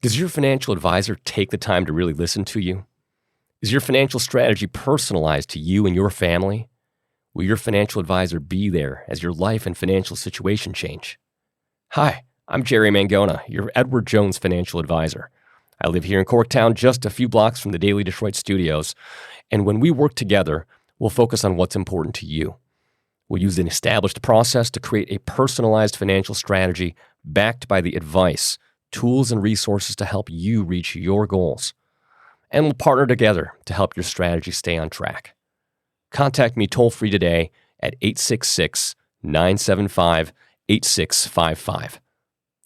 Does your financial advisor take the time to really listen to you? Is your financial strategy personalized to you and your family? Will your financial advisor be there as your life and financial situation change? Hi, I'm Jerry Mangona, your Edward Jones financial advisor. I live here in Corktown, just a few blocks from the Daily Detroit studios, and when we work together, we'll focus on what's important to you. We'll use an established process to create a personalized financial strategy backed by the advice, tools, and resources to help you reach your goals. And we'll partner together to help your strategy stay on track. Contact me toll-free today at 866-975-8655.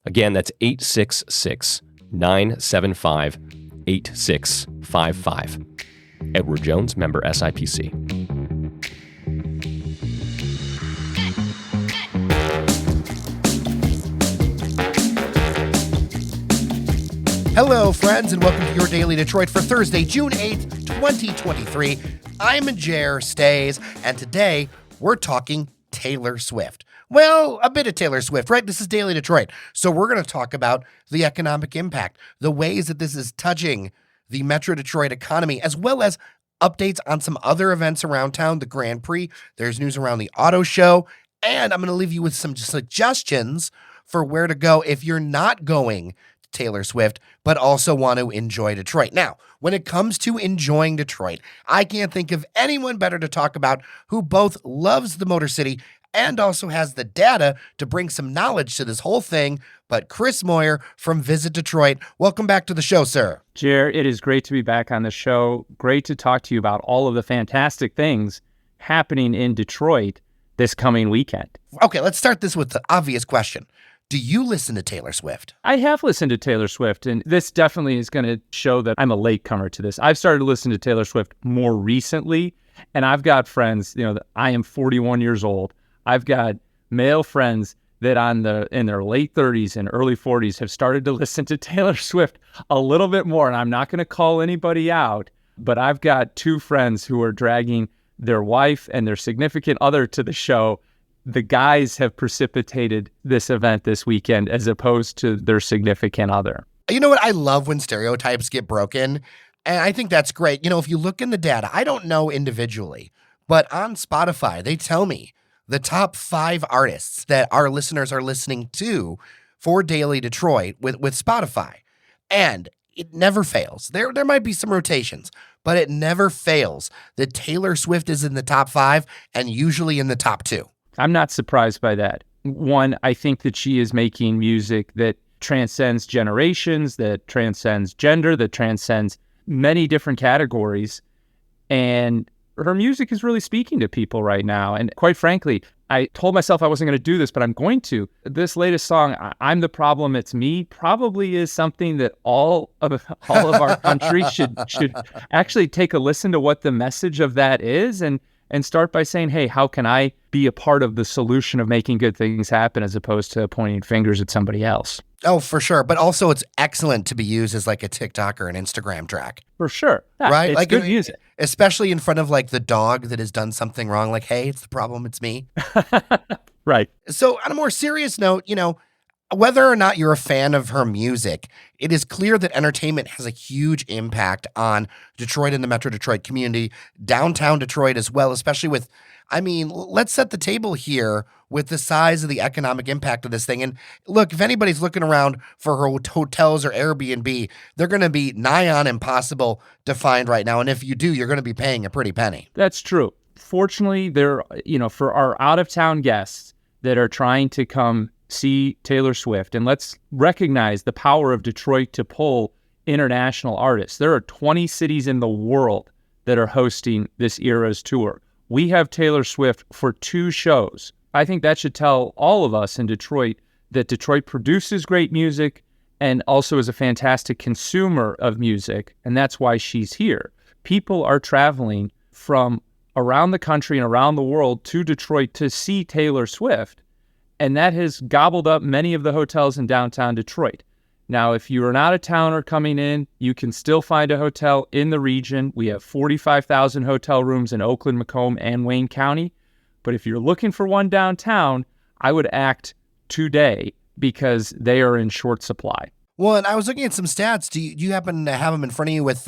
Again, that's 866-975-8655. Edward Jones, member SIPC. Hello, friends, and welcome to your Daily Detroit for Thursday, June 8th, 2023. I'm Jer Stays, and today we're talking Taylor Swift. Well, a bit of Taylor Swift, right? This is Daily Detroit, so we're going to talk about the economic impact, the ways that this is touching the Metro Detroit economy, as well as updates on some other events around town, the Grand Prix. There's news around the auto show, and I'm going to leave you with some suggestions for where to go if you're not going Taylor Swift, but also want to enjoy Detroit. Now, when it comes to enjoying Detroit, I can't think of anyone better to talk about who both loves the Motor City and also has the data to bring some knowledge to this whole thing, but Chris Moyer from Visit Detroit. Welcome back to the show, sir. Jer, it is great to be back on the show. Great to talk to you about all of the fantastic things happening in Detroit this coming weekend. Okay, let's start this with the obvious question. Do you listen to Taylor Swift? I have listened to Taylor Swift, and this definitely is going to show that I'm a latecomer to this. I've started listening to Taylor Swift more recently, and I've got friends, I am 41 years old. I've got male friends that in their late 30s and early 40s have started to listen to Taylor Swift a little bit more, and I'm not going to call anybody out, but I've got two friends who are dragging their wife and their significant other to the show. The guys have precipitated this event this weekend as opposed to their significant other. You know what? I love when stereotypes get broken, and I think that's great. If you look in the data, I don't know individually, but on Spotify, they tell me the top 5 artists that our listeners are listening to for Daily Detroit with Spotify. And it never fails. There might be some rotations, but it never fails that Taylor Swift is in the top 5 and usually in the top 2. I'm not surprised by that. One, I think that she is making music that transcends generations, that transcends gender, that transcends many different categories. And her music is really speaking to people right now. And quite frankly, I told myself I wasn't going to do this, but I'm going to. This latest song, I'm the Problem, It's Me, probably is something that all of our country should actually take a listen to what the message of that is and start by saying, hey, how can I be a part of the solution of making good things happen as opposed to pointing fingers at somebody else? Oh, for sure. But also it's excellent to be used as like a TikTok or an Instagram track. For sure. Yeah, right? It's good music. Especially in front of like the dog that has done something wrong. Like, hey, it's the problem. It's me. Right. So on a more serious note, whether or not you're a fan of her music, it is clear that entertainment has a huge impact on Detroit and the Metro Detroit community, downtown Detroit as well, especially with, let's set the table here with the size of the economic impact of this thing. And look, if anybody's looking around for her hotels or Airbnb, they're going to be nigh on impossible to find right now. And if you do, you're going to be paying a pretty penny. That's true. Fortunately, for our out-of-town guests that are trying to come see Taylor Swift, and let's recognize the power of Detroit to pull international artists. There are 20 cities in the world that are hosting this Eras tour. We have Taylor Swift for 2 shows. I think that should tell all of us in Detroit that Detroit produces great music and also is a fantastic consumer of music, and that's why she's here. People are traveling from around the country and around the world to Detroit to see Taylor Swift, and that has gobbled up many of the hotels in downtown Detroit. Now, if you're an out-of-towner coming in, you can still find a hotel in the region. We have 45,000 hotel rooms in Oakland, Macomb, and Wayne County. But if you're looking for one downtown, I would act today because they are in short supply. Well, and I was looking at some stats. Do you happen to have them in front of you with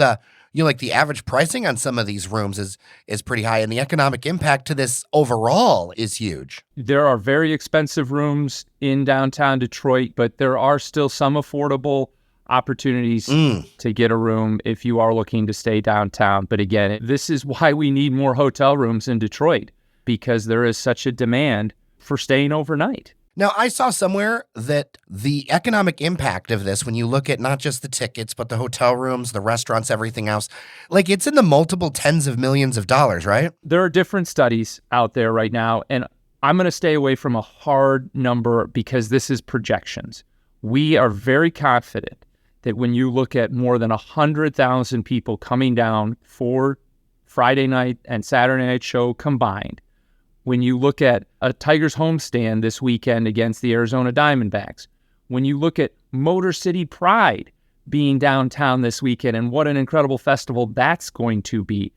like the average pricing on some of these rooms is pretty high, and the economic impact to this overall is huge. There are very expensive rooms in downtown Detroit, but there are still some affordable opportunities to get a room if you are looking to stay downtown. But again, this is why we need more hotel rooms in Detroit, because there is such a demand for staying overnight. Now, I saw somewhere that the economic impact of this, when you look at not just the tickets, but the hotel rooms, the restaurants, everything else, like it's in the multiple tens of millions of dollars, right? There are different studies out there right now, and I'm going to stay away from a hard number because this is projections. We are very confident that when you look at more than 100,000 people coming down for Friday night and Saturday night show combined, when you look at a Tigers homestand this weekend against the Arizona Diamondbacks, when you look at Motor City Pride being downtown this weekend and what an incredible festival that's going to be,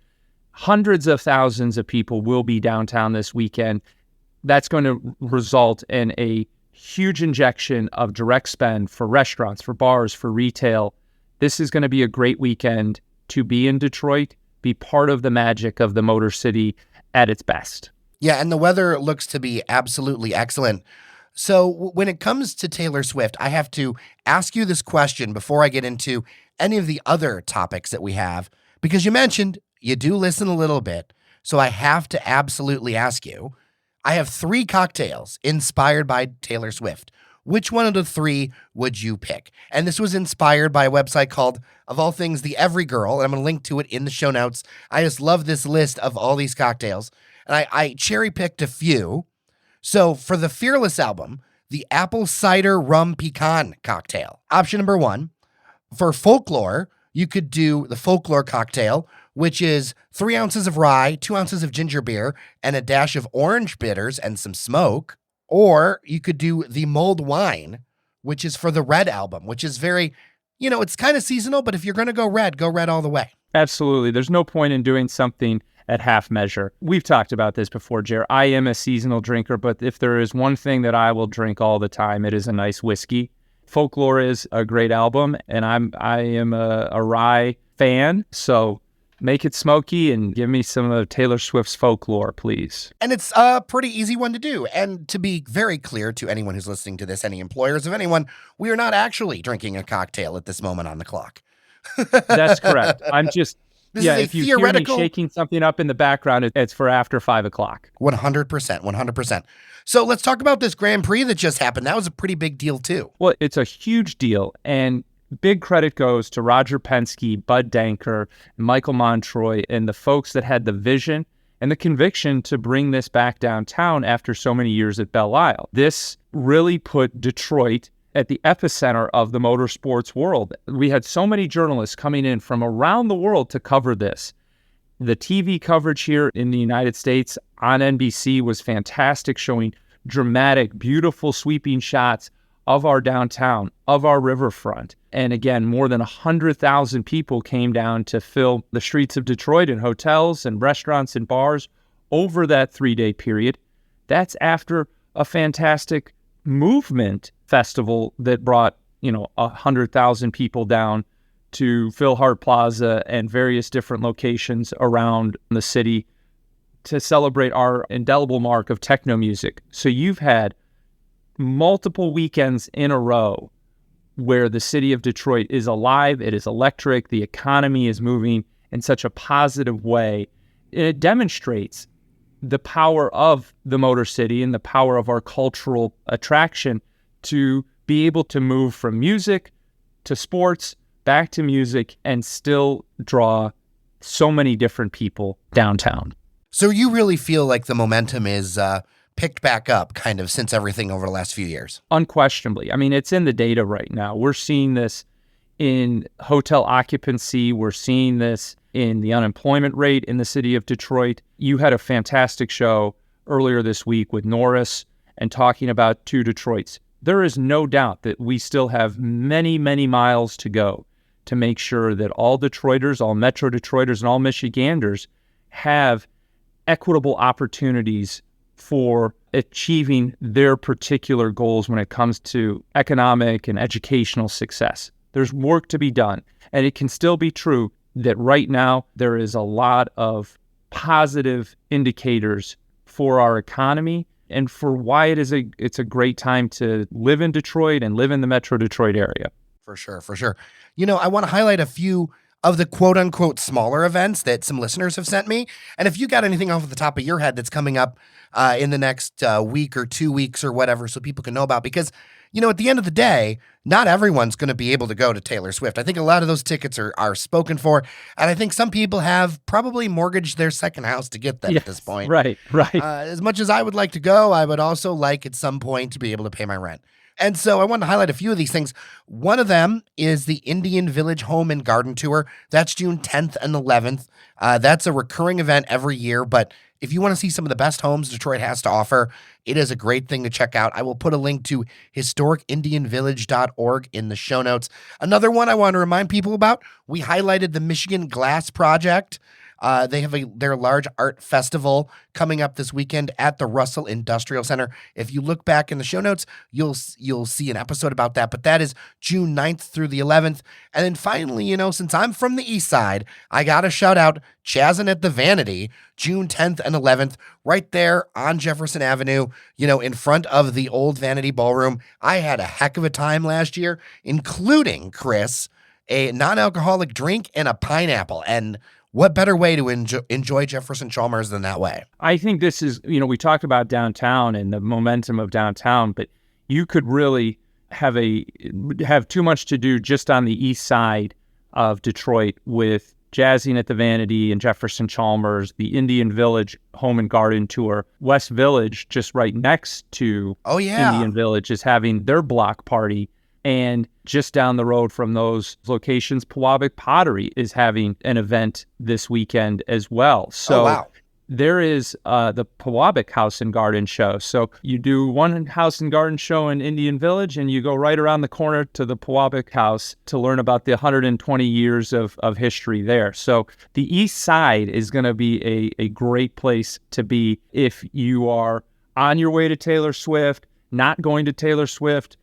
hundreds of thousands of people will be downtown this weekend. That's going to result in a huge injection of direct spend for restaurants, for bars, for retail. This is going to be a great weekend to be in Detroit, be part of the magic of the Motor City at its best. Yeah, and the weather looks to be absolutely excellent. So when it comes to Taylor Swift, I have to ask you this question before I get into any of the other topics that we have, because you mentioned you do listen a little bit. So I have to absolutely ask you, I have 3 cocktails inspired by Taylor Swift. Which one of the 3 would you pick? And this was inspired by a website called, of all things, The Every Girl, and I'm going to link to it in the show notes. I just love this list of all these cocktails. And I cherry-picked a few. So for the Fearless album, the apple cider rum pecan cocktail. Option number 1. For Folklore, you could do the Folklore cocktail, which is 3 ounces of rye, 2 ounces of ginger beer, and a dash of orange bitters and some smoke. Or you could do the mulled wine, which is for the Red album, which is very, it's kind of seasonal, but if you're going to go red all the way. Absolutely. There's no point in doing something at half measure. We've talked about this before, Jer. I am a seasonal drinker, but if there is one thing that I will drink all the time, it is a nice whiskey. Folklore is a great album, and I am a rye fan, so make it smoky and give me some of Taylor Swift's Folklore, please. And it's a pretty easy one to do. And to be very clear to anyone who's listening to this, any employers of anyone, we are not actually drinking a cocktail at this moment on the clock. That's correct. I'm just... This yeah, is a if you theoretical... hear me shaking something up in the background, it's for after 5 o'clock. 100%. So let's talk about this Grand Prix that just happened. That was a pretty big deal, too. Well, it's a huge deal, and big credit goes to Roger Penske, Bud Danker, Michael Montroy, and the folks that had the vision and the conviction to bring this back downtown after so many years at Belle Isle. This really put Detroit at the epicenter of the motorsports world. We had so many journalists coming in from around the world to cover this. The TV coverage here in the United States on NBC was fantastic, showing dramatic, beautiful, sweeping shots of our downtown, of our riverfront. And again, more than 100,000 people came down to fill the streets of Detroit in hotels and restaurants and bars over that 3-day period. That's after a fantastic movement festival that brought 100,000 people down to Phil Hart Plaza and various different locations around the city to celebrate our indelible mark of techno music. So you've had multiple weekends in a row where the city of Detroit is alive, it is electric, the economy is moving in such a positive way. And it demonstrates the power of the Motor City and the power of our cultural attraction to be able to move from music to sports, back to music, and still draw so many different people downtown. So you really feel like the momentum is picked back up kind of since everything over the last few years? Unquestionably. I mean, it's in the data right now. We're seeing this in hotel occupancy. We're seeing this in the unemployment rate in the city of Detroit. You had a fantastic show earlier this week with Norris and talking about 2 Detroits. There is no doubt that we still have many, many miles to go to make sure that all Detroiters, all Metro Detroiters, and all Michiganders have equitable opportunities for achieving their particular goals when it comes to economic and educational success. There's work to be done. And it can still be true that right now there is a lot of positive indicators for our economy and for why it's a great time to live in Detroit and live in the Metro Detroit area. For sure, for sure. I want to highlight a few of the quote-unquote smaller events that some listeners have sent me. And if you got anything off the top of your head that's coming up in the next week or 2 weeks or whatever, so people can know about, because, at the end of the day, not everyone's going to be able to go to Taylor Swift. I think a lot of those tickets are spoken for, and I think some people have probably mortgaged their second house to get them at this point. Right. As much as I would like to go, I would also like at some point to be able to pay my rent. And so I want to highlight a few of these things. One of them is the Indian Village Home and Garden Tour. That's June 10th and 11th. That's a recurring event every year, but if you want to see some of the best homes Detroit has to offer, it is a great thing to check out. I will put a link to historicindianvillage.org in the show notes. Another one I want to remind people about, we highlighted the Michigan Glass Project. They have their large art festival coming up this weekend at the Russell Industrial Center. If you look back in the show notes, you'll see an episode about that. But that is June 9th through the 11th. And then finally, since I'm from the east side, I got to shout out Jazzin at the Vanity, June 10th and 11th, right there on Jefferson Avenue, in front of the old Vanity Ballroom. I had a heck of a time last year, including, Chris, a non-alcoholic drink and a pineapple. And what better way to enjoy Jefferson Chalmers than that way? I think this is, we talked about downtown and the momentum of downtown, but you could really have too much to do just on the east side of Detroit with Jazzin at the Vanity and Jefferson Chalmers, the Indian Village Home and Garden Tour. West Village, just right next to Indian Village, is having their block party. And just down the road from those locations, Pewabic Pottery is having an event this weekend as well. So there is the Pewabic House and Garden Show. So you do one house and garden show in Indian Village, and you go right around the corner to the Pewabic House to learn about the 120 years of history there. So the east side is going to be a great place to be if you are on your way to Taylor Swift, not going to Taylor Swift,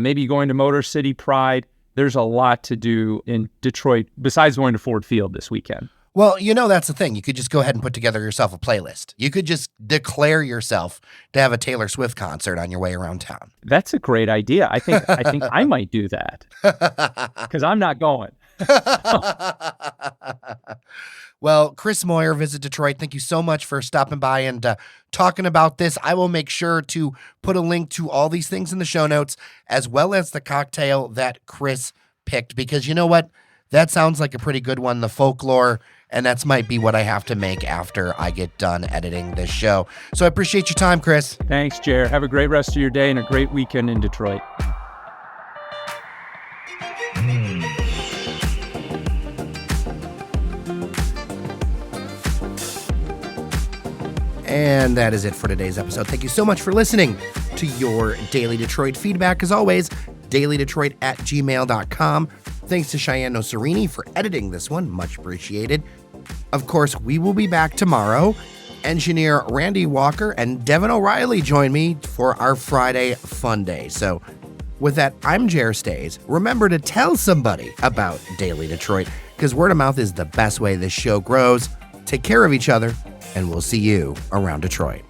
maybe going to Motor City Pride. There's a lot to do in Detroit besides going to Ford Field this weekend. Well, that's the thing. You could just go ahead and put together yourself a playlist. You could just declare yourself to have a Taylor Swift concert on your way around town. That's a great idea. I think I might do that because I'm not going. Well, Chris Moyer, Visit Detroit, thank you so much for stopping by and talking about this. I will make sure to put a link to all these things in the show notes, as well as the cocktail that Chris picked, because you know what? That sounds like a pretty good one, the folklore, and that's might be what I have to make after I get done editing this show. So I appreciate your time, Chris. Thanks, Jer. Have a great rest of your day and a great weekend in Detroit. And that is it for today's episode. Thank you so much for listening to your Daily Detroit feedback. As always, dailydetroit@gmail.com. Thanks to Cheyenne Nocerini for editing this one. Much appreciated. Of course, we will be back tomorrow. Engineer Randy Walker and Devin O'Reilly join me for our Friday fun day. So with that, I'm Jer Stays. Remember to tell somebody about Daily Detroit, because word of mouth is the best way this show grows. Take care of each other, and we'll see you around Detroit.